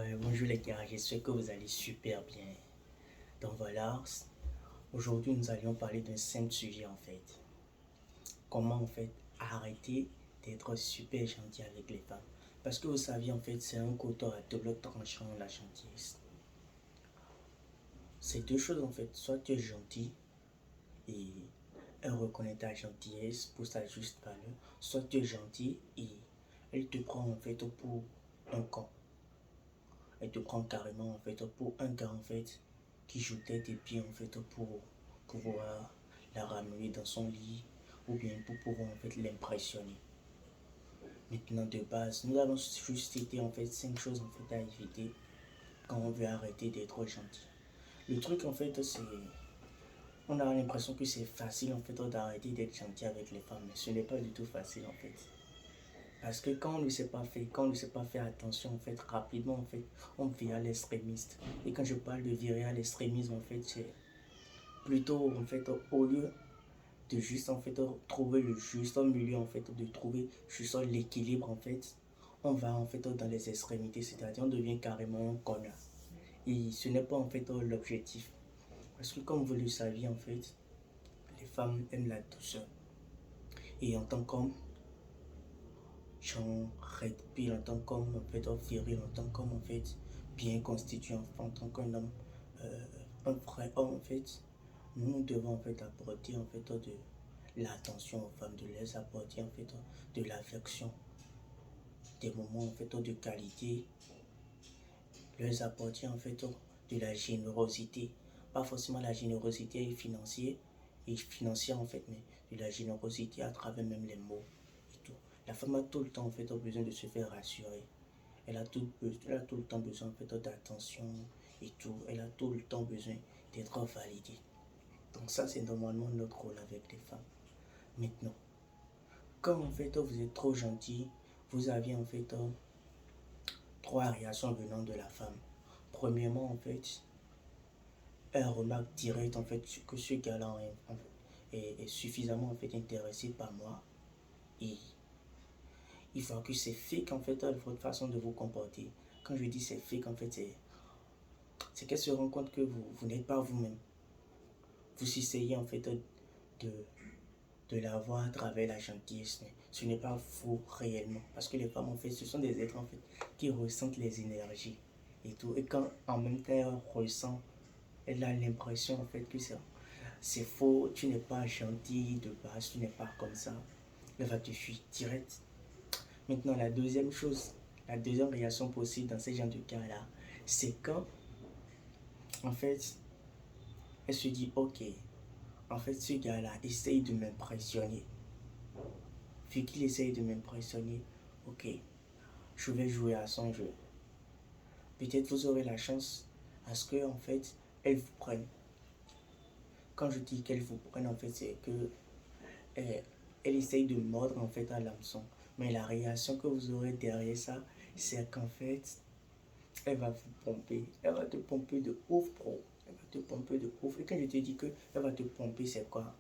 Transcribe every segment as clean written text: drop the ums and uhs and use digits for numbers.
Ouais, bonjour les gars, j'espère que vous allez super bien. Donc voilà, aujourd'hui nous allions parler d'un simple sujet en fait. Comment en fait arrêter d'être super gentil avec les femmes. Parce que vous savez en fait c'est un couteau à double tranchant la gentillesse. C'est deux choses en fait, soit tu es gentil et elle reconnaît ta gentillesse pour sa juste valeur, soit tu es gentil et elle te prend en fait pour un con. Elle te prend carrément en fait pour un gars en fait qui joue tête et pied en fait pour pouvoir la ramener dans son lit ou bien pour pouvoir en fait l'impressionner. Maintenant de base, nous allons juste citer en fait 5 choses en fait à éviter quand on veut arrêter d'être gentil. Le truc en fait c'est, on a l'impression que c'est facile en fait d'arrêter d'être gentil avec les femmes, mais ce n'est pas du tout facile en fait. Parce que quand on ne sait pas faire, quand on ne sait pas faire attention, en fait, rapidement, en fait, on vire à l'extrémiste. Et quand je parle de virer à l'extrémisme, en fait, c'est plutôt, en fait, au lieu de juste, en fait, trouver le juste milieu, en fait, de trouver juste l'équilibre, en fait, on va, en fait, dans les extrémités, c'est-à-dire on devient carrément un connard. Et ce n'est pas, en fait, l'objectif. Parce que comme vous le saviez, en fait, les femmes aiment la douceur. Et en tant qu'homme, genre red pill en tant qu'homme, en fait, viril, en tant qu'homme, en fait, bien constitué, en tant qu'un homme, euh, un vrai homme, en fait, nous devons, en fait, apporter, en fait, de l'attention aux femmes, de les apporter, en fait, de l'affection, des moments, en fait, de qualité, leur apporter, en fait, de la générosité, pas forcément la générosité financière, en fait, mais de la générosité à travers même les mots et tout. La femme a tout le temps, en fait, besoin de se faire rassurer. Elle a tout le temps besoin en fait, d'attention et tout. Elle a tout le temps besoin d'être validée. Donc ça, c'est normalement notre rôle avec les femmes. Maintenant, quand en fait vous êtes trop gentil, vous avez en fait trois réactions venant de la femme. Premièrement, en fait, elle remarque directe en fait que ce gars-là est suffisamment en fait intéressé par moi et il voit que c'est fake en fait votre façon de vous comporter. Quand je dis c'est fake, en fait, c'est qu'elle se rend compte que vous n'êtes pas vous-même. Vous essayez en fait de, de la voir à travers la gentillesse, mais ce n'est pas vous réellement. Parce que les femmes, en fait, ce sont des êtres en fait qui ressentent les énergies et tout. Et quand en même temps elle ressent, elle a l'impression en fait que c'est faux, tu n'es pas gentil de base, tu n'es pas comme ça. Elle va te fuir direct. Maintenant, la deuxième chose, la deuxième réaction possible dans ce genre de cas-là, c'est quand, en fait, elle se dit, ok, en fait, ce gars-là essaye de m'impressionner. Vu qu'il essaye de m'impressionner, ok, je vais jouer à son jeu. Peut-être vous aurez la chance à ce que, en fait, elle vous prenne. Quand je dis qu'elle vous prenne, en fait, c'est que elle essaye de mordre, en fait, à l'hameçon. Mais la réaction que vous aurez derrière ça, c'est qu'en fait, elle va vous pomper. Elle va te pomper de ouf, bro. Elle va te pomper de ouf. Et quand je te dis que elle va te pomper, c'est quoi?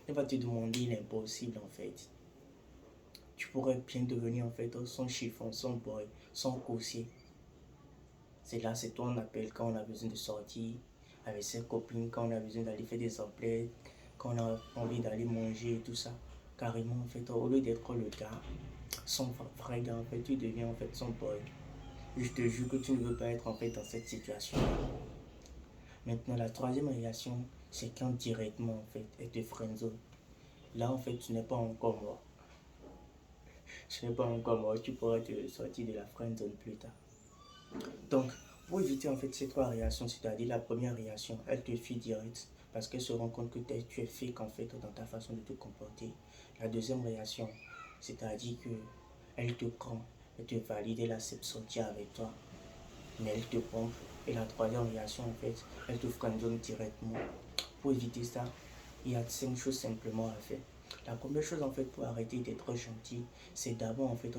Elle va te demander l'impossible, en fait. Tu pourrais bien devenir, en fait, son chiffon, son boy, son coursier. C'est là, c'est toi, on appelle quand on a besoin de sortir avec ses copines, quand on a besoin d'aller faire des emplettes, quand on a envie d'aller manger et tout ça. Carrément, en fait, au lieu d'être le gars, son vrai gars, en fait, tu deviens, en fait, son boy. Je te jure que tu ne veux pas être, en fait, dans cette situation. Maintenant, la troisième réaction, c'est quand directement, en fait, elle te friendzone. Là, en fait, tu n'es pas encore mort. Tu n'es pas encore mort, tu pourras te sortir de la friendzone plus tard. Donc, pour éviter, en fait, ces trois réactions, c'est-à-dire la première réaction, elle te fuit direct parce qu'elle se rend compte que tu es fake, en fait, dans ta façon de te comporter. La deuxième réaction, c'est-à-dire que elle te prend, elle te valide, elle accepte sortir avec toi, mais elle te pompe. Et la troisième réaction, en fait, elle te friendzone directement. Pour éviter ça, il y a 5 choses simplement à faire. La première chose, en fait, pour arrêter d'être gentil, c'est d'abord, en fait,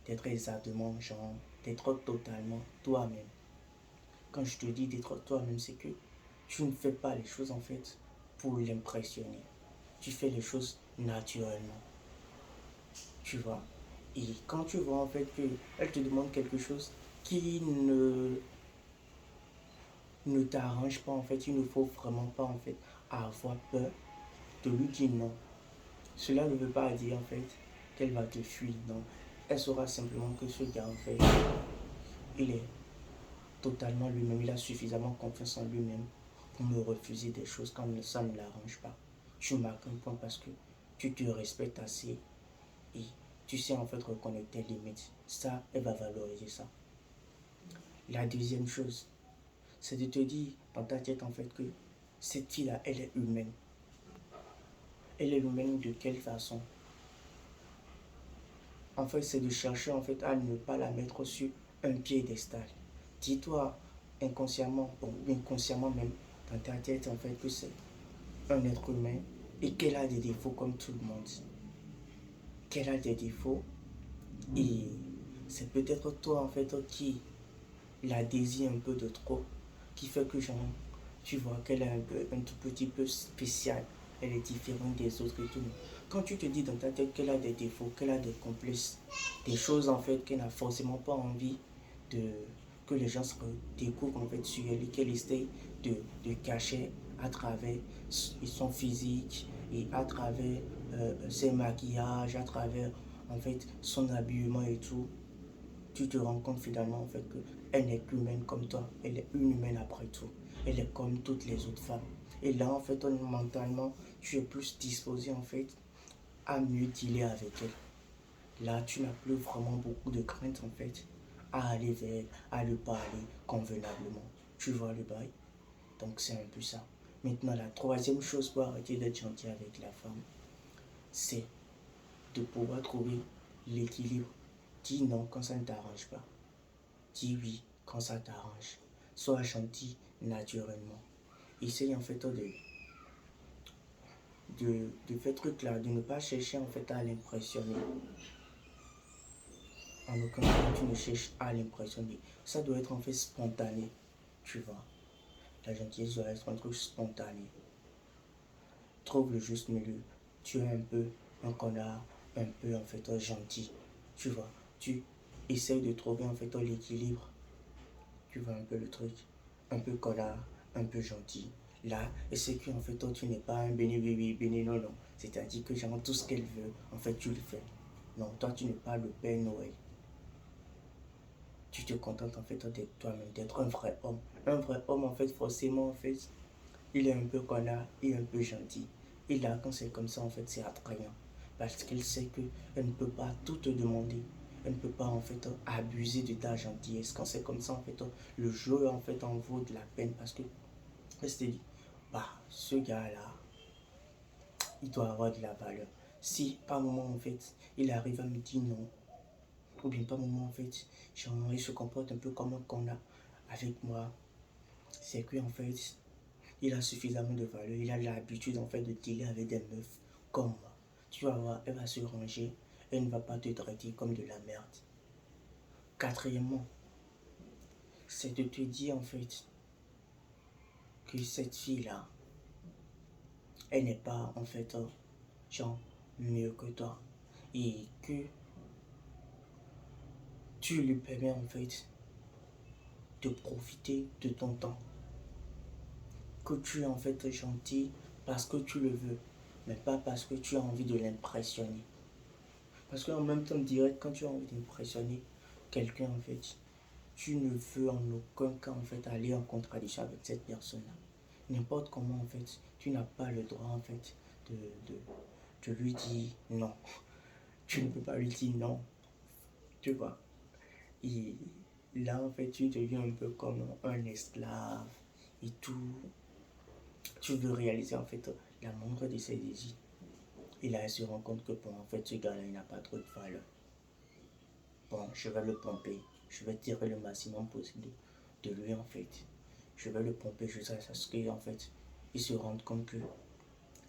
d'être exactement, genre, d'être totalement toi-même. Quand je te dis d'être toi-même, c'est que tu ne fais pas les choses, en fait, pour l'impressionner. Tu fais les choses naturellement. Tu vois. Et quand tu vois, en fait, qu'elle te demande quelque chose, qui ne t'arrange pas, en fait, il ne faut vraiment pas, en fait, avoir peur de lui dire non. Cela ne veut pas dire, en fait, qu'elle va te fuir, non. Elle saura simplement que ce gars, en fait, il est totalement lui-même, il a suffisamment confiance en lui-même pour me refuser des choses quand ça ne l'arrange pas. Tu marques un point parce que tu te respectes assez et tu sais en fait reconnaître tes limites. Ça, elle va valoriser ça. La deuxième chose, c'est de te dire dans ta tête en fait que cette fille-là, elle est humaine. Elle est humaine de quelle façon? En fait, c'est de chercher en fait à ne pas la mettre sur un piédestal. Dis-toi inconsciemment, ou inconsciemment même, dans ta tête en fait que c'est un être humain et qu'elle a des défauts comme tout le monde. Qu'elle a des défauts et c'est peut-être toi en fait qui la désire un peu de trop, qui fait que genre, tu vois qu'elle est un tout petit peu spéciale, elle est différente des autres et tout. Quand tu te dis dans ta tête qu'elle a des défauts, qu'elle a des complexes, des choses en fait qu'elle n'a forcément pas envie de que les gens se découvrent en fait sur elle et qu'elle essaye de cacher à travers son physique et à travers ses maquillages, à travers en fait son habillement et tout, tu te rends compte finalement en fait que elle n'est qu'humaine comme toi, elle est une humaine après tout, elle est comme toutes les autres femmes. Et là en fait mentalement tu es plus disposé en fait à mieux dealer avec elle. Là tu n'as plus vraiment beaucoup de crainte en fait à aller vers elle, à lui parler convenablement. Tu vois le bail? Donc c'est un peu ça. Maintenant la troisième chose pour arrêter d'être gentil avec la femme, c'est de pouvoir trouver l'équilibre. Dis non quand ça ne t'arrange pas. Dis oui quand ça t'arrange. Sois gentil naturellement. Essaye en fait de faire truc là, de ne pas chercher en fait à l'impressionner. En aucun cas tu ne cherches à l'impressionner. Ça doit être en fait spontané. Tu vois. La gentillesse doit être un truc spontané. Trouve le juste milieu. Tu es un peu un connard, un peu en fait gentil. Tu vois. Tu essayes de trouver en fait l'équilibre. Tu vois un peu le truc. Un peu connard, un peu gentil. Là, et c'est que en fait toi tu n'es pas un béni bébé, béni non non. C'est-à-dire que genre tout ce qu'elle veut, en fait tu le fais. Non, toi tu n'es pas le Père Noël. Tu te contentes en fait d'être toi-même, d'être un vrai homme. Un vrai homme en fait forcément en fait, il est un peu connard et un peu gentil. Et là quand c'est comme ça en fait c'est attrayant. Parce qu'elle sait qu'elle ne peut pas tout te demander. Elle ne peut pas en fait abuser de ta gentillesse. Quand c'est comme ça en fait, le jeu en fait en vaut de la peine parce que elle se dit, bah ce gars-là, il doit avoir de la valeur. Si par moment en fait, il arrive à me dire non, ou bien par moment en fait, genre, il se comporte un peu comme un connard avec moi, c'est que en fait, il a suffisamment de valeur, il a l'habitude en fait de dealer avec des meufs comme moi. Tu vas voir, elle va se ranger, elle ne va pas te traiter comme de la merde. Quatrièmement, c'est de te dire en fait que cette fille-là, elle n'est pas en fait genre mieux que toi et que tu lui permets en fait de profiter de ton temps, que tu es en fait gentil parce que tu le veux, mais pas parce que tu as envie de l'impressionner. Parce qu'en même temps, direct, quand tu as envie d'impressionner quelqu'un, en fait, tu ne veux en aucun cas, en fait, aller en contradiction avec cette personne-là. N'importe comment, en fait, tu n'as pas le droit, en fait, de, de, de lui dire non. Tu ne peux pas lui dire non, tu vois. Et là, en fait, tu deviens un peu comme un esclave et tout. Tu veux réaliser, en fait, la moindre de ses désirs. Et là, elle se rend compte que, bon, en fait, ce gars-là, il n'a pas trop de valeur. Bon, je vais le pomper. Je vais tirer le maximum possible de lui, en fait. Je vais le pomper jusqu'à ce qu'il, en fait, il se rende compte que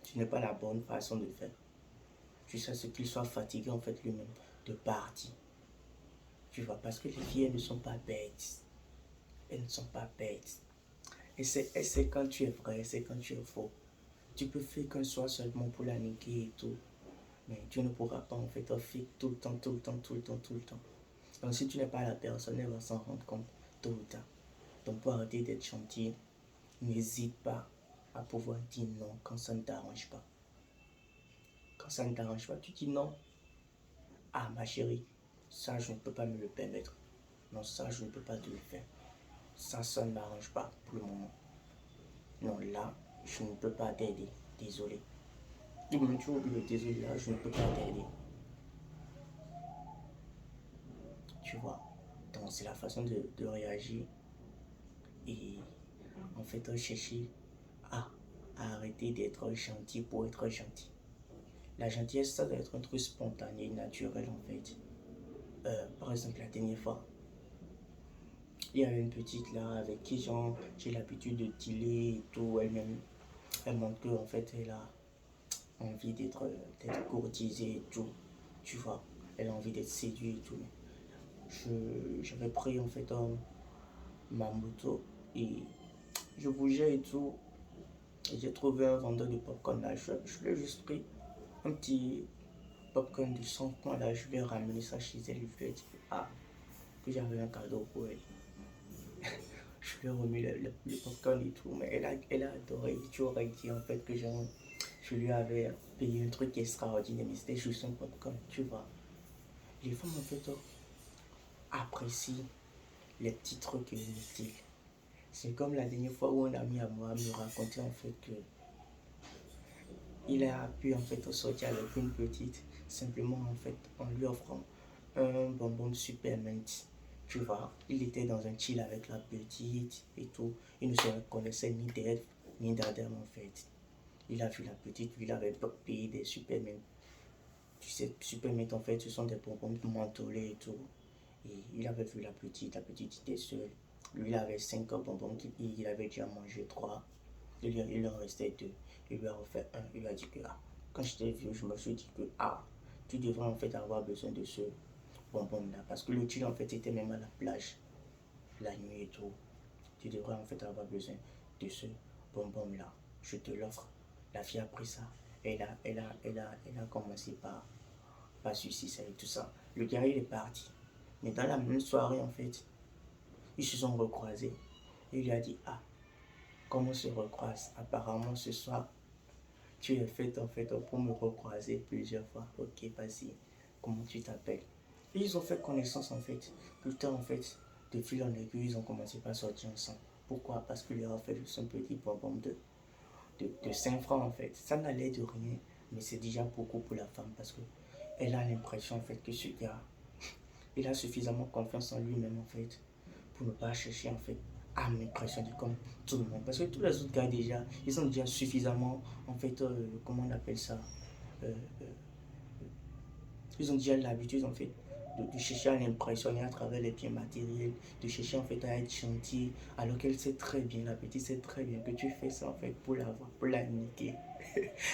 ce n'est pas la bonne façon de faire. Jusqu'à ce qu'il soit fatigué, en fait, lui-même, de partir. Tu vois, parce que les filles, elles ne sont pas bêtes. Elles ne sont pas bêtes. Et c'est quand tu es vrai, c'est quand tu es faux. Tu peux faire qu'un soir seulement pour la niquer et tout. Mais tu ne pourras pas en fait faire tout le temps, tout le temps, tout le temps, tout le temps. Donc si tu n'es pas la personne, elle va s'en rendre compte tôt ou tard. Donc pour arrêter d'être gentil, n'hésite pas à pouvoir dire non quand ça ne t'arrange pas. Quand ça ne t'arrange pas, tu dis non. Ah ma chérie, ça je ne peux pas me le permettre. Non, ça je ne peux pas te le faire. Ça ne m'arrange pas pour le moment. Non, là, je ne peux pas t'aider. Désolé. Tu oublies le désolé, là, je ne peux pas t'aider. Tu vois. Donc c'est la façon de réagir. Et en fait, chercher à, à arrêter d'être gentil pour être gentil. La gentillesse, ça doit être un truc spontané, naturel en fait. Par exemple, la dernière fois, il y avait une petite là avec qui j'ai l'habitude de dealer et tout. Elle-même, elle montre que en fait, elle a envie d'être courtisée et tout. Tu vois, elle a envie d'être séduite et tout. J'avais pris en fait ma moto et je bougeais et tout. Et j'ai trouvé un vendeur de popcorn là. Je l'ai juste pris un petit popcorn de 100 francs là. Je lui ai ramené ça chez elle. Je lui ai dit que j'avais un cadeau pour elle. Je lui ai remis le popcorn et tout. Mais elle a adoré. Tu aurais dit en fait que je lui avais payé un truc extraordinaire. Mais c'était juste un popcorn. Tu vois. Les femmes en fait apprécient les petits trucs inutiles. C'est comme la dernière fois où un ami à moi me racontait en fait que il a pu en fait sortir avec une petite simplement en fait en lui offrant un bonbon de super mint. Tu vois, il était dans un chill avec la petite et tout. Il ne se reconnaissait ni d'elle ni d'Adam en fait. Il a vu la petite, il avait payé des super mint. Tu sais, super mint en fait, ce sont des bonbons mentholés et tout. Et il avait vu la petite était seule. Lui, il avait 5 bonbons, il avait déjà mangé 3. Il en restait 2. Il lui a refait un. Il lui a dit que quand j'étais vieux, je me suis dit que tu devrais en fait avoir besoin de ce bonbon-là. Parce que le tien en fait était même à la plage, la nuit et tout. Tu devrais en fait avoir besoin de ce bonbon-là. Je te l'offre. La fille a pris ça. Elle a commencé par suicider et tout ça. Le gars, il est parti. Mais dans la même soirée, en fait, ils se sont recroisés. Il lui a dit, comme on se recroise, apparemment ce soir, tu es fait en fait pour me recroiser plusieurs fois. Ok, vas-y, comment tu t'appelles? Et ils ont fait connaissance en fait. Plus tard en fait, de fil en aiguille, ils ont commencé à sortir ensemble. Pourquoi? Parce qu'il leur a fait juste un petit bonbon de 5 francs en fait. Ça n'allait de rien, mais c'est déjà beaucoup pour la femme parce que elle a l'impression en fait que ce gars, il a suffisamment confiance en lui-même en fait pour ne pas chercher en fait à m'impressionner comme tout le monde. Parce que tous les autres gars déjà, ils ont déjà suffisamment en fait, comment on appelle ça, euh, euh, ils ont déjà l'habitude en fait de chercher à l'impressionner à travers les biens matériels, de chercher en fait à être gentil, alors qu'elle sait très bien, la petite sait très bien que tu fais ça en fait pour l'avoir, pour la niquer.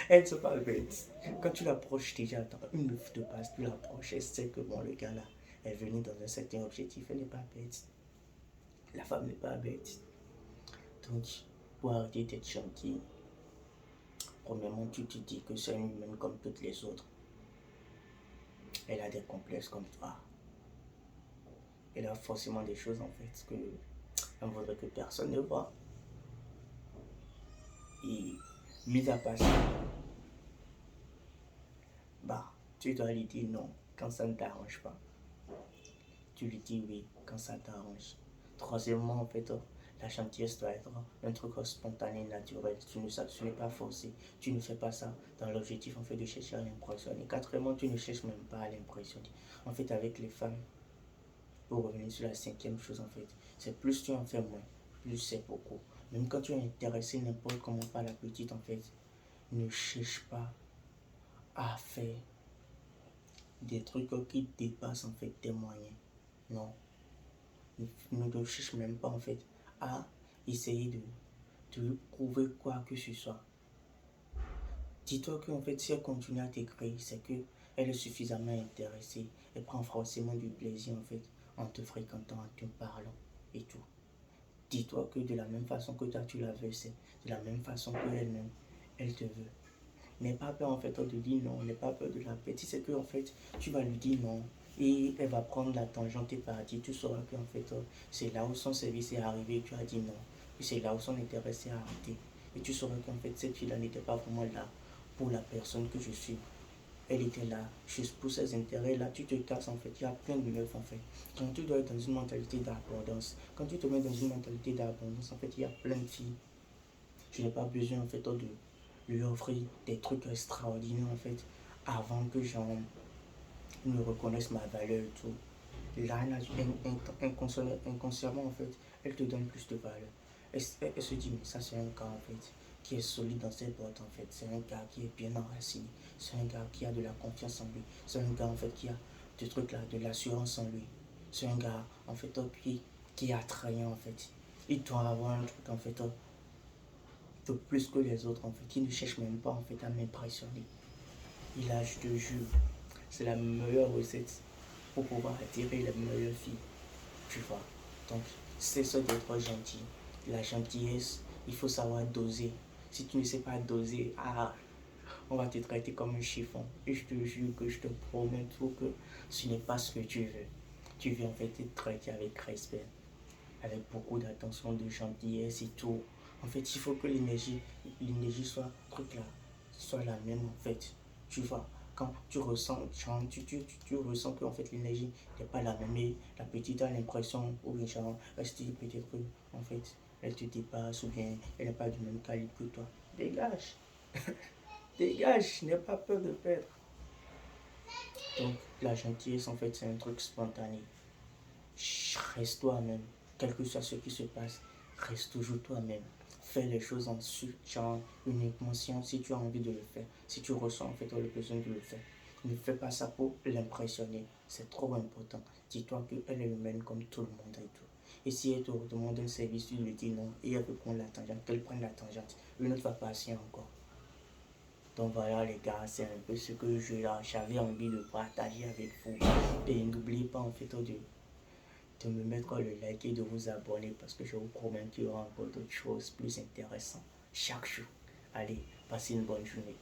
Elle ne se pas bête. Quand tu l'approches déjà, une meuf de base, tu l'approches, elle sait que bon, le gars là est venu dans un certain objectif, elle n'est pas bête. La femme n'est pas bête. Donc, pour arrêter d'être gentil, premièrement, tu te dis que c'est une humaine comme toutes les autres. Elle a des complexes comme toi. Elle a forcément des choses en fait que on voudrait que personne ne voit. Et mis à part ça, tu dois lui dire non quand ça ne t'arrange pas. Tu lui dis oui quand ça t'arrange. Troisièmement, en fait, la gentillesse doit être un truc spontané, naturel. Ce n'est pas forcé. Tu ne fais pas ça dans l'objectif en fait de chercher à l'impressionner. Quatrièmement, tu ne cherches même pas à l'impressionner. En fait, avec les femmes, pour revenir sur la cinquième chose, en fait, c'est plus tu en fais moins, plus c'est beaucoup. Même quand tu es intéressé n'importe comment par la petite, en fait, ne cherche pas à faire des trucs qui dépassent en fait tes moyens. Non, ne cherche même pas en fait à essayer de lui prouver quoi que ce soit. Dis-toi qu'en fait, si elle continue à t'écrire, c'est que elle est suffisamment intéressée. Elle prend forcément du plaisir en fait en te fréquentant, en te parlant et tout. Dis-toi que de la même façon que toi tu la veux, c'est de la même façon qu'elle-même, elle te veut. N'aie pas peur en fait de dire non, n'aie pas peur de la petite, c'est que en fait tu vas lui dire non et elle va prendre la tangente et partir. Tu sauras qu'en fait, c'est là où son service est arrivé, tu as dit non. Et c'est là où son intérêt s'est arrêté. Et tu sauras qu'en fait, cette fille-là n'était pas vraiment là pour la personne que je suis. Elle était là juste pour ses intérêts. Là, tu te casses en fait. Il y a plein de meufs en fait. Quand tu dois être dans une mentalité d'abondance, quand tu te mets dans une mentalité d'abondance, en fait, il y a plein de filles. Je n'ai pas besoin en fait de lui offrir des trucs extraordinaires en fait avant que j'en me reconnaisse ma valeur et tout. Là, inconsciemment en fait, elle te donne plus de valeur. Elle se dit, mais ça c'est un gars en fait qui est solide dans ses bottes en fait. C'est un gars qui est bien enraciné. C'est un gars qui a de la confiance en lui. C'est un gars en fait qui a des trucs là, de l'assurance en lui. C'est un gars en fait qui est attrayant en fait. Il doit avoir un truc en fait de plus que les autres en fait, qui ne cherche même pas en fait à m'impressionner. Et là, je te jure, c'est la meilleure recette pour pouvoir attirer les meilleures filles, tu vois. Donc, c'est ça d'être gentil. La gentillesse, il faut savoir doser. Si tu ne sais pas doser, on va te traiter comme un chiffon. Et je te jure que je te promets tout que ce n'est pas ce que tu veux. Tu veux en fait être traité avec respect, avec beaucoup d'attention, de gentillesse et tout. En fait, il faut que l'énergie soit truc là, soit la même en fait. Tu vois, quand tu ressens, tu ressens que en fait l'énergie n'est pas la même. Et la petite a l'impression, ou bien genre, peut-être en fait, elle te dépasse, ou bien elle n'est pas du même calibre que toi. Dégage, dégage, n'aie pas peur de perdre. Donc, la gentillesse en fait, c'est un truc spontané. Reste toi-même, quel que soit ce qui se passe, reste toujours toi-même. Fais les choses en genre uniquement si tu as envie de le faire, si tu ressens en fait le besoin de le faire. Ne fais pas ça pour l'impressionner, c'est trop important. Dis-toi qu'elle est humaine comme tout le monde et tout. Et si elle te demande un service, tu lui dis non et elle peut prendre la tangente, qu'elle prenne la tangente. Une autre va passer encore. Donc voilà les gars, c'est un peu ce que j'avais envie de partager avec vous. Et n'oubliez pas en fait de me mettre le like et de vous abonner parce que je vous promets qu'il y aura encore d'autres choses plus intéressantes chaque jour. Allez, passez une bonne journée.